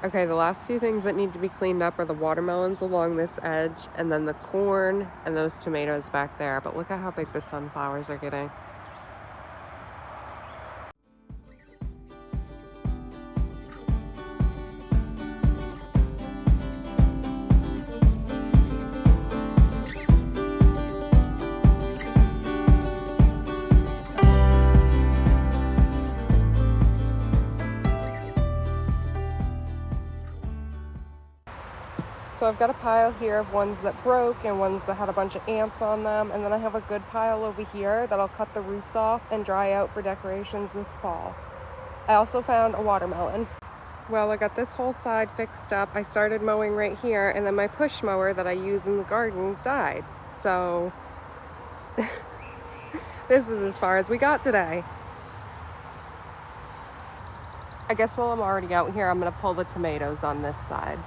Okay, the last few things that need to be cleaned up are the watermelons along this edge, and then the corn and those tomatoes back there. But look at how big the sunflowers are getting. So I've got a pile here of ones that broke and ones that had a bunch of ants on them. And then I have a good pile over here that I'll cut the roots off and dry out for decorations this fall. I also found a watermelon. Well, I got this whole side fixed up. I started mowing right here, and then my push mower that I use in the garden died. So this is as far as we got today. I guess while I'm already out here, I'm gonna pull the tomatoes on this side.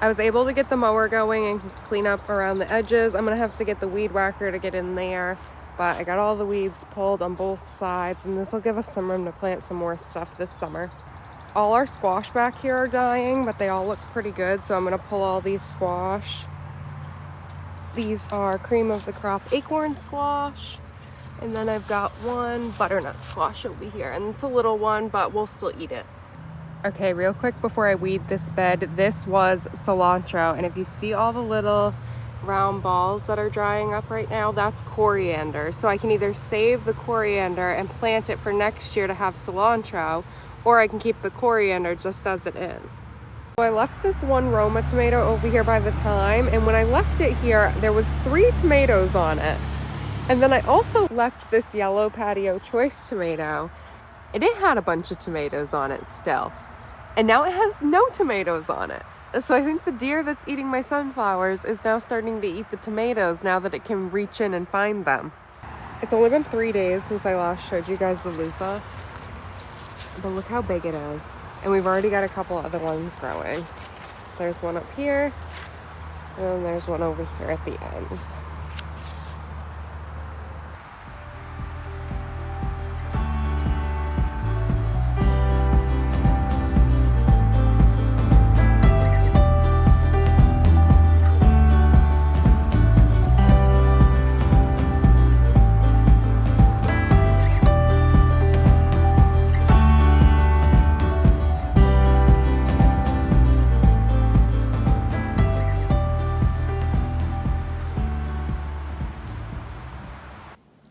I was able to get the mower going and clean up around the edges. I'm gonna have to get the weed whacker to get in there, but I got all the weeds pulled on both sides, and this will give us some room to plant some more stuff this summer. All our squash back here are dying, but they all look pretty good, so I'm gonna pull all these squash. These are cream of the crop acorn squash, and then I've got one butternut squash over here, and it's a little one, but we'll still eat it. Okay, real quick before I weed this bed, this was cilantro, and if you see all the little round balls that are drying up right now, that's coriander. So I can either save the coriander and plant it for next year to have cilantro, or I can keep the coriander just as it is. So I left this one Roma tomato over here by the thyme, and when I left it here, there was 3 tomatoes on it. And then I also left this yellow patio choice tomato, and it had a bunch of tomatoes on it still. And now it has no tomatoes on it. So I think the deer that's eating my sunflowers is now starting to eat the tomatoes now that it can reach in and find them. It's only been 3 days since I last showed you guys the loofah, but look how big it is. And we've already got a couple other ones growing. There's one up here, and then there's one over here at the end.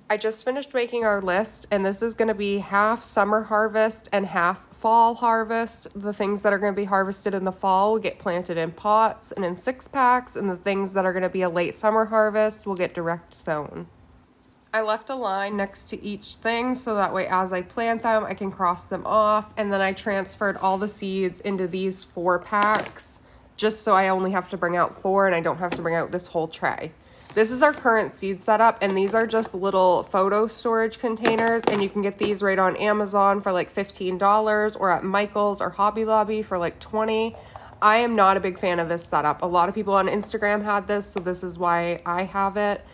I just finished making our list, and this is going to be half summer harvest and half fall harvest. The things that are going to be harvested in the fall will get planted in pots and in 6-packs, and the things that are going to be a late summer harvest will get direct sown. I left a line next to each thing so that way as I plant them, I can cross them off, and then I transferred all the seeds into these 4-packs just so I only have to bring out 4 and I don't have to bring out this whole tray. This is our current seed setup, and these are just little photo storage containers, and you can get these right on Amazon for like $15 or at Michael's or Hobby Lobby for like $20. I am not a big fan of this setup. A lot of people on Instagram had this, so this is why I have it.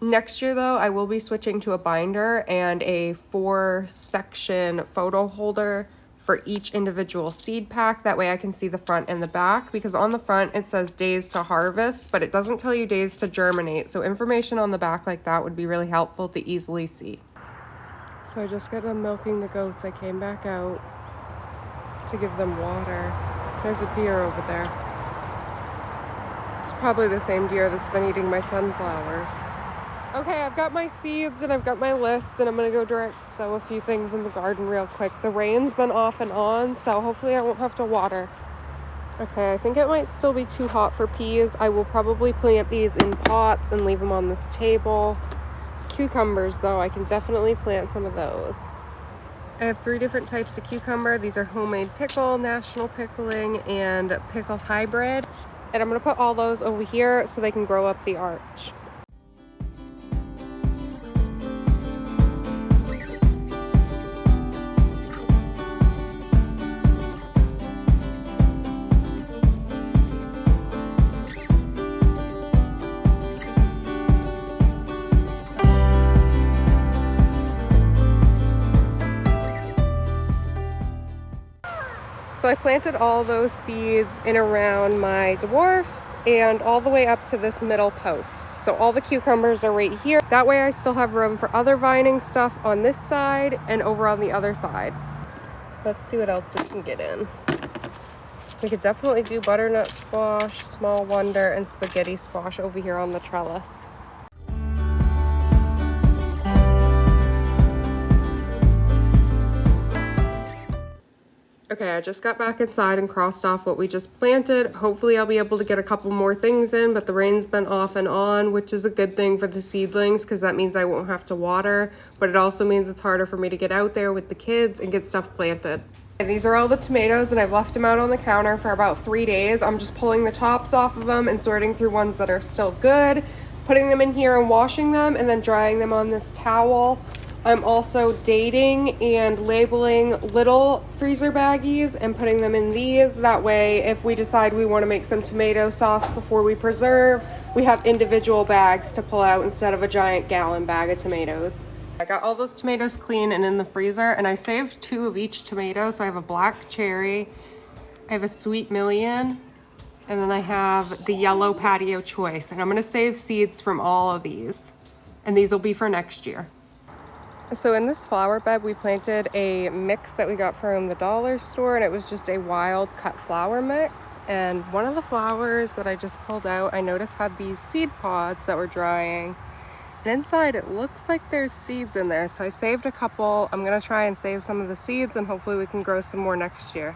Next year though, I will be switching to a binder and a 4-section photo holder for each individual seed pack. That way I can see the front and the back, because on the front it says days to harvest, but it doesn't tell you days to germinate. So information on the back like that would be really helpful to easily see. So I just got done milking the goats. I came back out to give them water. There's a deer over there. It's probably the same deer that's been eating my sunflowers. Okay, I've got my seeds and I've got my list, and I'm gonna go direct sow a few things in the garden real quick. The rain's been off and on, so hopefully I won't have to water. Okay, I think it might still be too hot for peas. I will probably plant these in pots and leave them on this table. Cucumbers though, I can definitely plant some of those. I have 3 different types of cucumber. These are homemade pickle, national pickling, and pickle hybrid. And I'm gonna put all those over here so they can grow up the arch. So I planted all those seeds in around my dwarfs and all the way up to this middle post. So all the cucumbers are right here. That way I still have room for other vining stuff on this side and over on the other side. Let's see what else we can get in. We could definitely do butternut squash, small wonder, and spaghetti squash over here on the trellis. Okay, I just got back inside and crossed off what we just planted. Hopefully I'll be able to get a couple more things in, but the rain's been off and on, which is a good thing for the seedlings because that means I won't have to water, but it also means it's harder for me to get out there with the kids and get stuff planted. And these are all the tomatoes, and I've left them out on the counter for about 3 days. I'm just pulling the tops off of them and sorting through ones that are still good, putting them in here and washing them, and then drying them on this towel. I'm also dating and labeling little freezer baggies and putting them in these. That way, if we decide we want to make some tomato sauce before we preserve, we have individual bags to pull out instead of a giant gallon bag of tomatoes. I got all those tomatoes clean and in the freezer, and I saved 2 of each tomato. So I have a black cherry, I have a sweet million, and then I have the yellow patio choice. And I'm going to save seeds from all of these, and these will be for next year. So in this flower bed, we planted a mix that we got from the dollar store, and it was just a wild cut flower mix. And one of the flowers that I just pulled out, I noticed had these seed pods that were drying. And inside it looks like there's seeds in there. So I saved a couple. I'm gonna try and save some of the seeds, and hopefully we can grow some more next year.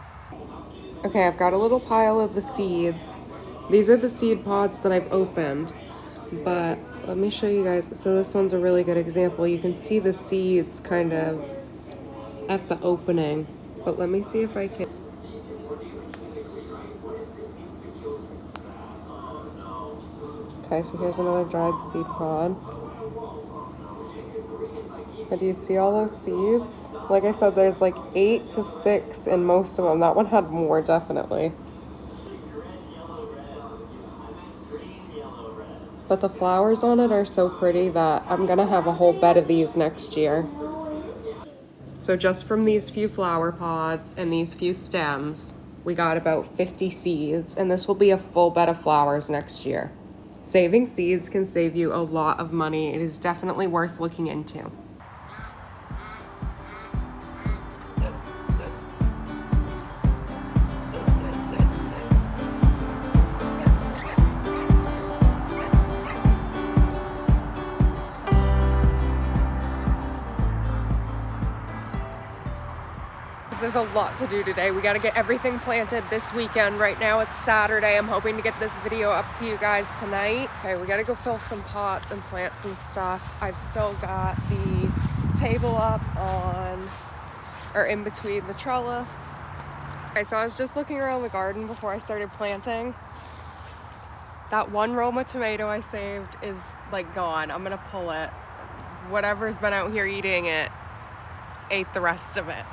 Okay, I've got a little pile of the seeds. These are the seed pods that I've opened, but let me show you guys. So this one's a really good example. You can see the seeds kind of at the opening, but let me see if I can. Okay, so here's another dried seed pod. But do you see all those seeds? Like I said, there's like 8 to 6 in most of them. That one had more, definitely. But the flowers on it are so pretty that I'm gonna have a whole bed of these next year. So just from these few flower pods and these few stems, we got about 50 seeds, and this will be a full bed of flowers next year. Saving seeds can save you a lot of money. It is definitely worth looking into. There's a lot to do today. We got to get everything planted this weekend. Right now it's Saturday. I'm hoping to get this video up to you guys tonight. Okay, we got to go fill some pots and plant some stuff. I've still got the table up on, or in between the trellis. Okay, so I was just looking around the garden before I started planting. That one Roma tomato I saved is like gone. I'm gonna pull it. Whatever's been out here eating it ate the rest of it.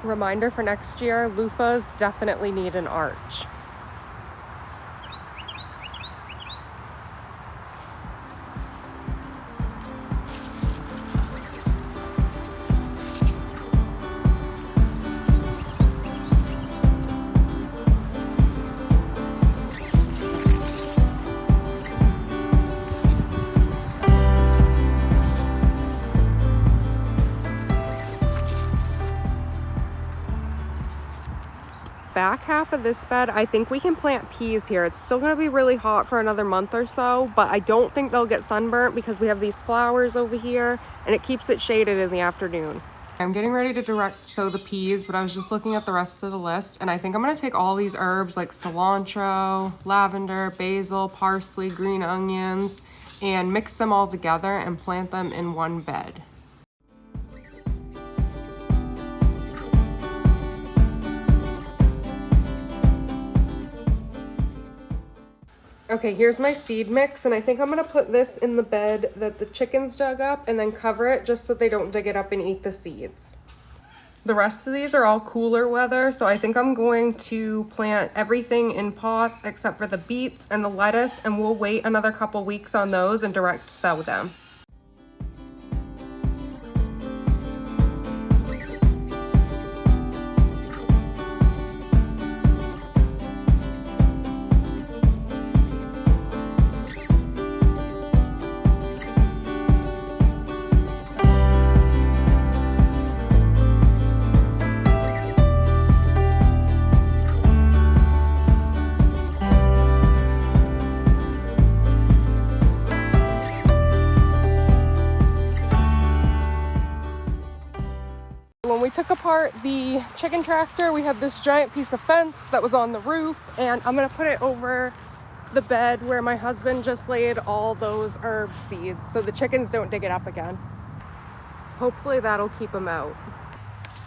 Reminder for next year, loofahs definitely need an arch. Back half of this bed, I think we can plant peas here. It's still going to be really hot for another month or so, but I don't think they'll get sunburnt because we have these flowers over here and it keeps it shaded in the afternoon. I'm getting ready to direct sow the peas, but I was just looking at the rest of the list, and I think I'm going to take all these herbs like cilantro, lavender, basil, parsley, green onions, and mix them all together and plant them in one bed. Okay, here's my seed mix, and I think I'm gonna put this in the bed that the chickens dug up and then cover it just so they don't dig it up and eat the seeds. The rest of these are all cooler weather, so I think I'm going to plant everything in pots except for the beets and the lettuce, and we'll wait another couple weeks on those and direct sow them. When we took apart the chicken tractor, we had this giant piece of fence that was on the roof, and I'm gonna put it over the bed where my husband just laid all those herb seeds so the chickens don't dig it up again. Hopefully that'll keep them out.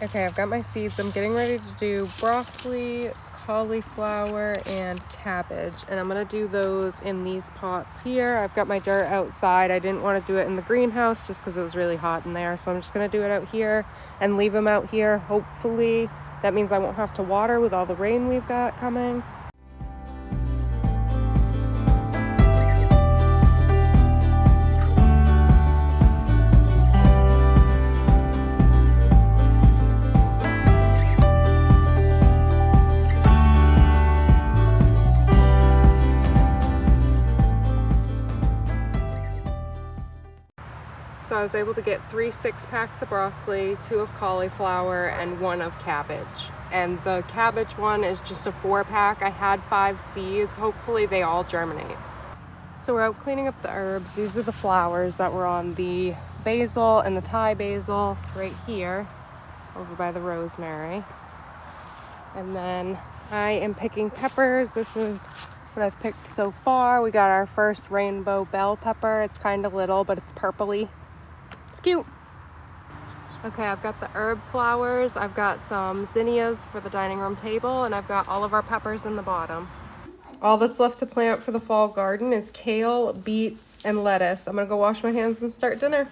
Okay, I've got my seeds. I'm getting ready to do broccoli, cauliflower, and cabbage, and I'm gonna do those in these pots here. I've got my dirt outside. I didn't want to do it in the greenhouse just because it was really hot in there, so I'm just gonna do it out here and leave them out here. Hopefully that means I won't have to water with all the rain we've got coming. So I was able to get 3 6-packs of broccoli, 2 of cauliflower, and 1 of cabbage. And the cabbage one is just a 4-pack. I had 5 seeds. Hopefully they all germinate. So we're out cleaning up the herbs. These are the flowers that were on the basil and the Thai basil right here, over by the rosemary. And then I am picking peppers. This is what I've picked so far. We got our first rainbow bell pepper. It's kind of little, but it's purpley. It's cute. Okay, I've got the herb flowers. I've got some zinnias for the dining room table, and I've got all of our peppers in the bottom. All that's left to plant for the fall garden is kale, beets, and lettuce. I'm gonna go wash my hands and start dinner.